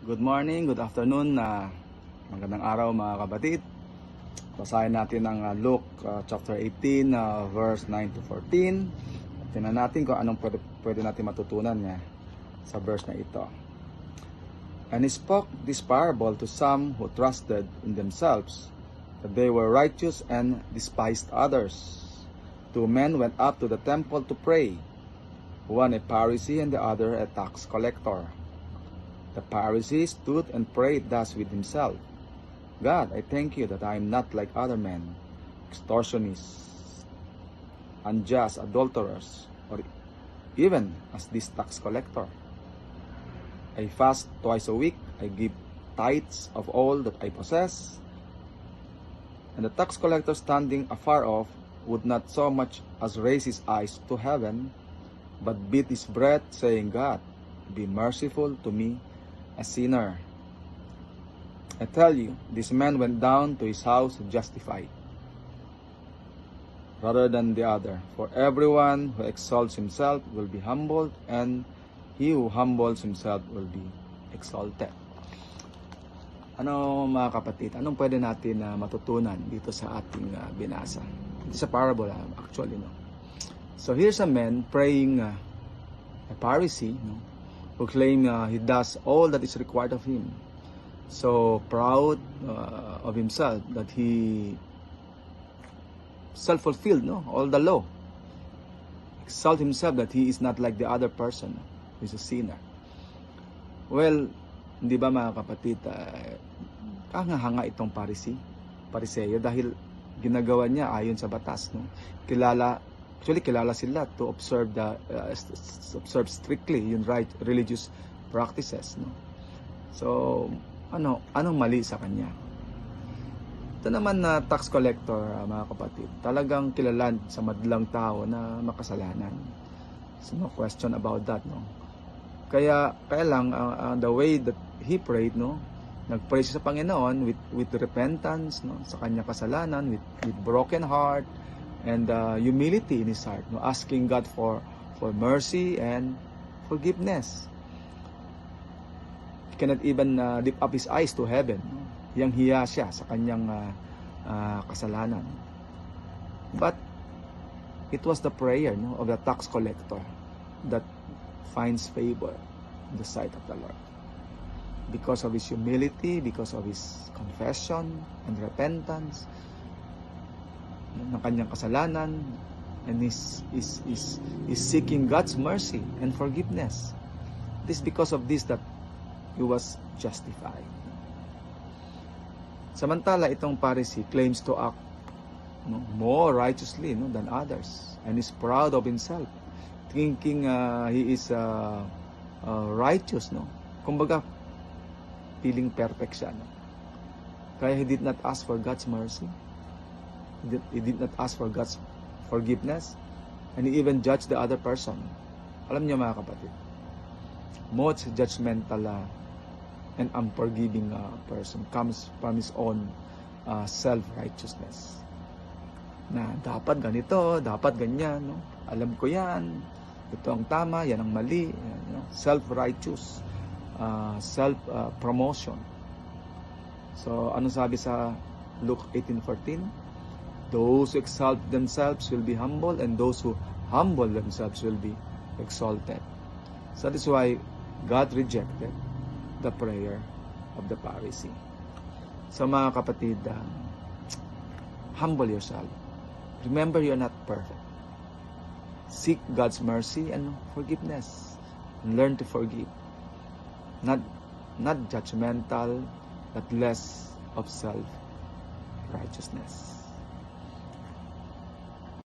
Good morning, good afternoon, magandang araw mga kapatid. Basahin natin ang Luke chapter 18, verse 9 to 14. Tingnan natin kung anong pwede natin matutunan sa verse na ito. And he spoke this parable to some who trusted in themselves that they were righteous and despised others. Two men went up to the temple to pray, one a Pharisee and the other a tax collector. The Pharisee stood and prayed thus with himself, God, I thank you that I am not like other men, extortionists, unjust, adulterers, or even as this tax collector. I fast twice a week, I give tithes of all that I possess. And the tax collector, standing afar off, would not so much as raise his eyes to heaven, but beat his breast, saying, God, be merciful to me, a sinner. I tell you, this man went down to his house justified, rather than the other. For everyone who exalts himself will be humbled, and he who humbles himself will be exalted. Ano mga kapatid, anong pwede natin matutunan dito sa ating binasa? Ito sa parable actually. So here's a man praying, a Pharisee, who claim he does all that is required of him. So proud of himself that he self-fulfilled all the law. Exalt himself that he is not like the other person who is a sinner. Well, hindi ba mga kapatid, kahanga-hanga itong Pariseyo dahil ginagawa niya ayon sa batas. Kilala sila to observe observe strictly yung right religious practices. So anong mali sa kanya? Ito naman na tax collector, mga kapatid, talagang kilala sa madlang tao na makasalanan. So no question about that. Kaya lang the way that he prayed, nagpray siya sa Panginoon with repentance, sa kanyang kasalanan, with broken heart and humility in his heart, asking God for mercy and forgiveness. He cannot even lift up his eyes to heaven. Hiyang-hiya siya sa kanyang kasalanan. But it was the prayer of the tax collector that finds favor in the sight of the Lord. Because of his humility, because of his confession and repentance ng kanyang kasalanan, and is seeking God's mercy and forgiveness. It is because of this that he was justified. Samantala, itong Pharisee claims to act more righteously than others, and is proud of himself, thinking he is righteous. Kumbaga, feeling perfect siya. Kaya he did not ask for God's mercy. He did not ask for God's forgiveness, and he even judged the other person. Alam niyo mga kapatid, most judgmental and unforgiving person comes from his own self-righteousness. Na dapat ganito, dapat ganyan, alam ko yan, ito ang tama, yan ang mali, self-righteous, self-promotion. So ano sabi sa Luke 18:14? Those who exalt themselves will be humbled, and those who humble themselves will be exalted. So that is why God rejected the prayer of the Pharisee. So mga kapatid, humble yourself. Remember, you are not perfect. Seek God's mercy and forgiveness, and learn to forgive. Not judgmental, but less of self-righteousness.